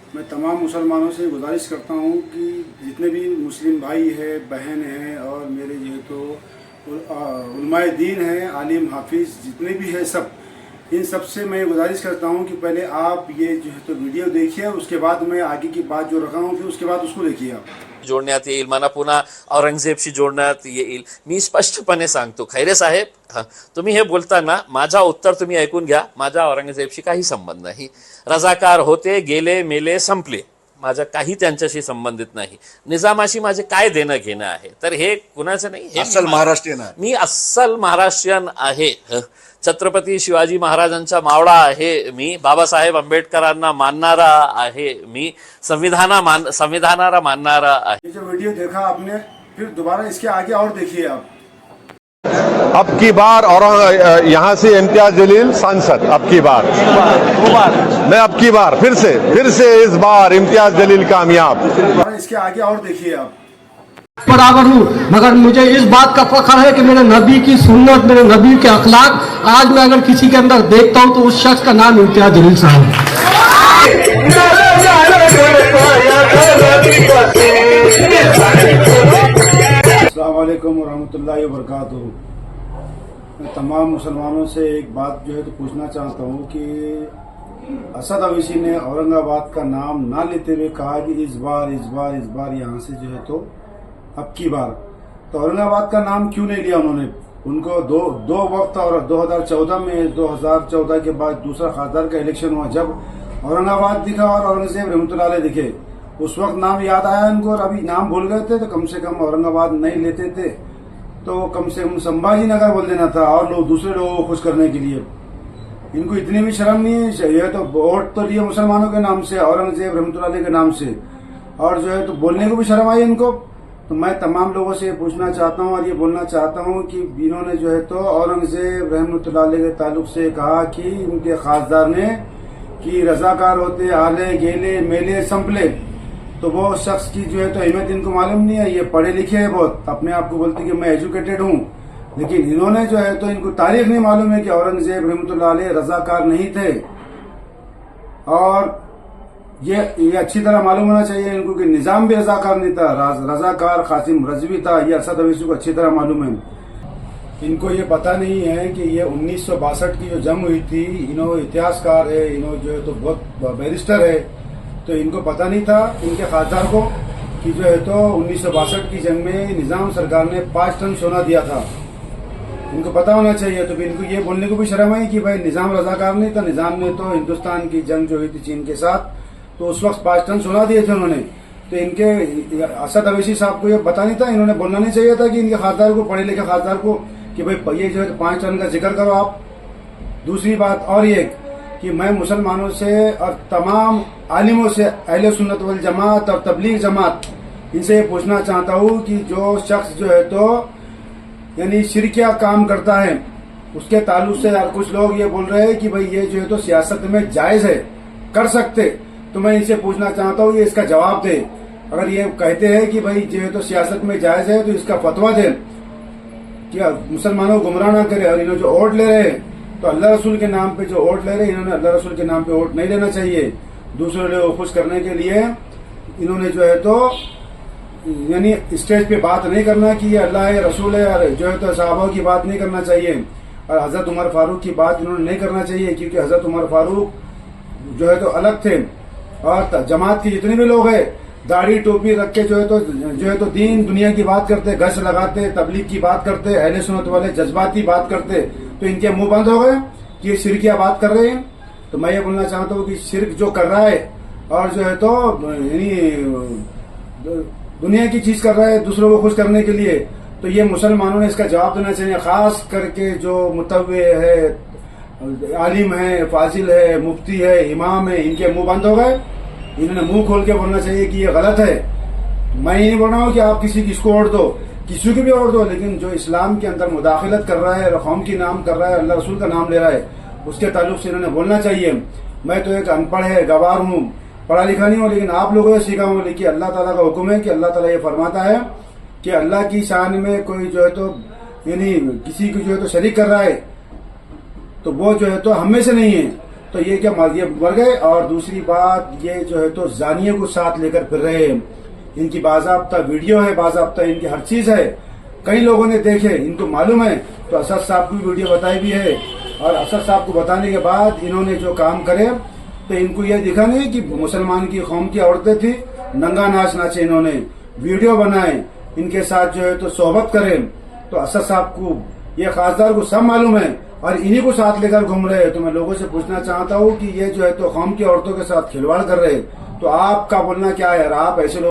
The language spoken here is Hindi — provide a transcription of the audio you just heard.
मैं तमाम मुसलमानों से गुजारिश करता हूँ कि जितने भी मुस्लिम भाई हैं, बहन हैं और मेरे जो है तो उलमाए दीन हैं, आलिम हाफिज़ जितने भी हैं, सब इन सब से मैं गुजारिश करता हूँ कि पहले आप ये जो है तो वीडियो देखिए, उसके बाद मैं आगे की बात जो रखा हूँ फिर उसके बाद उसको देखिए आप. जोडण्यात येईल, मला पुन्हा औरंगजेबशी जोडण्यात येईल. मी स्पष्टपणे सांगतो, खैरे साहेब, तुम्ही हे बोलताना माझा उत्तर तुम्ही ऐकून घ्या. माझा औरंगजेबशी काही संबंध नाही. रजाकार होते, गेले, मेले, संपले. माझा काही त्यांच्याशी संबंधित नाही. निजामाशी माझे काय देणं घेणं आहे, तर हे कुणाचं नाही. हे अस्सल महाराष्ट्रीयन आहे. मी अस्सल महाराष्ट्रीयन आहे. छत्रपती शिवाजी महाराजांचा मावळा आहे मी. बाबासाहेब आंबेडकरांना मानणारा आहे मी. संविधानाला मानणारा आहे. ये जो वीडियो देखा आपने, फिर दोबारा इसके आगे और देखिए आप. अब की बार और यहाँ से इम्तियाज जलील सांसद, अब की बार मैं अब की बार फिर से इस बार इम्तियाज जलील कामयाब. इसके आगे और देखिए आप. बराबर हूँ, मगर मुझे इस बात का फख्र है कि मेरे नबी की सुन्नत, मेरे नबी के अखलाक आज मैं अगर किसी के अंदर देखता हूँ तो उस शख्स का नाम इम्तियाज जलील साहब है. अस्सलाम वालेकुम वरहमतुल्लाहि वबरकातुहू. मैं तमाम मुसलमानों से एक बात जो है तो पूछना चाहता हूँ कि असद अवैसी ने औरंगाबाद का नाम ना लेते हुए कहा कि इस बार यहाँ से जो है तो अब की बार, तो औरंगाबाद का नाम क्यों नहीं लिया उन्होंने? उनको दो वक्त, और 2014 के बाद दूसरा खासदार का इलेक्शन हुआ, जब औरंगाबाद दिखा और औरंगजेब रहमतुल्लाह अलैह दिखे, उस वक्त नाम याद आया इनको और अभी नाम भूल गए थे. तो कम से कम औरंगाबाद नहीं लेते थे तो कम से कम संभाजी नगर बोल देना था, और लोग दूसरे लोगों को खुश करने के लिए. इनको इतनी भी शर्म नहीं है. यह तो वोट तो लिए मुसलमानों के नाम से, औरंगजेब रहमतुल्लाह अलैह के नाम से, और जो है तो बोलने को भी शर्म आई इनको. तो मैं तमाम लोगों से पूछना चाहता हूँ और ये बोलना चाहता हूँ कि इन्होंने जो है तो औरंगजेब रहमतुल्लाह अलैह के ताल्लुक से कहा कि उनके खासदार ने कि रजाकार होते, आले, गेले, मेले, संपले, तो वो शख्स की जो है तो अहमियत इनको मालूम नहीं है. ये पढ़े लिखे हैं बहुत, अपने आप को बोलते कि मैं एजुकेटेड हूँ, लेकिन इन्होंने जो है तो इनको तारीख नहीं मालूम है कि औरंगजेब रहमतुल्लाह अलैह रजाकार नहीं थे. और ये अच्छी तरह मालूम होना चाहिए इनको कि निजाम भी रजाकार नहीं था. रजाकार कासिम रजवी था. ये असद अवैसी को अच्छी तरह मालूम है. इनको ये पता नहीं है कि ये 1962 की जो जंग हुई थी, इन्होंने इतिहासकार है, इन्होंने जो है तो बहुत बैरिस्टर है, तो इनको पता नहीं था इनके खासदार को कि जो है तो 1962 की जंग में निजाम सरकार ने 5 टन सोना दिया था. इनको पता होना चाहिए. तो इनको ये बोलने को भी शर्म आई कि भाई निजाम रजाकार नहीं था. निजाम ने तो हिंदुस्तान की जंग जो हुई थी चीन के साथ, तो उस वक्त 5 टन सोना दिए थे उन्होंने. तो इनके असद अवैसी साहब को ये पता नहीं था. इन्होंने बोलना नहीं चाहिए था कि इनके खासदार को, पढ़े लिखे खासदार को, कि भाई ये जो है 5 टन का जिक्र करो आप. दूसरी बात और ये कि मैं मुसलमानों से और तमाम आलिमों से, अहले सुन्नत वल जमात और तबलीग जमात, इनसे ये पूछना चाहता हूँ कि जो शख्स जो है तो यानी शिरकिया काम करता है, उसके ताल्लुक से यार कुछ लोग ये बोल रहे हैं कि भाई ये जो है तो सियासत में जायज है, कर सकते. तो मैं इनसे पूछना चाहता हूँ ये इसका जवाब दे. अगर ये कहते हैं कि भाई जो है तो सियासत में जायज है तो इसका फतवा दे, क्या मुसलमानों को गुमराह ना करे. और इन्होंने जो वोट ले रहे हैं तो अल्लाह रसूल के नाम पे जो वोट ले रहे हैं, इन्होंने अल्लाह रसूल के नाम पे वोट नहीं लेना चाहिए. दूसरे लोगों को खुश करने के लिए इन्होंने जो है तो यानी स्टेज पे बात नहीं करना कि ये अल्लाह है, रसूल है, और जो है तो सहाबा की बात नहीं करना चाहिए. और हजरत उमर फारूक की बात इन्होंने नहीं करना चाहिए, क्योंकि हजरत उमर फारूक जो है तो अलग थे. और जमात के जितने भी लोग हैं दाढ़ी टोपी रख के जो है तो दीन दुनिया की बात करते, गश लगाते, तबलीग की बात करते, अहले सुन्नत वाले जज्बाती बात करते, तो इनके मुंह बंद हो गए कि ये शिरकिया बात कर रहे हैं. तो मैं ये बोलना चाहता हूँ कि शिरक जो कर रहा है और जो है तो दुनिया की चीज कर रहा है दूसरों को खुश करने के लिए, तो ये मुसलमानों ने इसका जवाब देना चाहिए. खास करके जो मुतव्वे है, आलिम है, फाजिल है, मुफ्ती है, इमाम है, इनके मुंह बंद हो गए. इन्होंने मुंह खोल के बोलना चाहिए कि ये गलत है. मैं ये नहीं बोल रहा हूँ कि आप किसी को वोट दो, किसी की भी वोट दो, लेकिन जो इस्लाम के अंदर मुदाखलत कर रहा है, कौम की नाम कर रहा है, अल्लाह रसूल का नाम ले रहा है, उसके ताल्लुक से इन्होंने बोलना चाहिए. मैं तो एक अनपढ़ है, गवार हूँ, पढ़ा लिखा नहीं हूँ, लेकिन आप लोगों से सीखा हूँ. लेकिन अल्लाह ताला का हुक्म है कि अल्लाह ताला ये फरमाता है कि अल्लाह की शान में कोई जो है तो यानी किसी को जो है तो शरीक कर रहा है, तो वो जो है तो हम में से नहीं है. तो ये क्या ये मर गए। और दूसरी बात ये जो है तो जानिया को साथ लेकर फिर रहे हैं। इनकी बाज़ाब्ता वीडियो है, बाज़ाब्ता इनकी हर चीज है, कई लोगों ने देखे, इनको मालूम है। तो असद साहब की वीडियो बताई भी है और असद साहब को बताने के बाद इन्होंने जो काम करे तो इनको ये दिखा नहीं कि मुसलमान की कौम की औरतें थी, नंगा नाच नाचे, इन्होंने वीडियो बनाए, इनके साथ जो है तो सोहबत करें। तो असद साहब को, ये खासदार को सब मालूम है और इन्हीं को साथ लेकर घूम रहे हैं। तो मैं लोगों से पूछना चाहता हूँ कि ये जो है तो कौम की औरतों के साथ खिलवाड़ कर रहे हैं, तो आपका बोलना क्या है यार? आप ऐसे लोग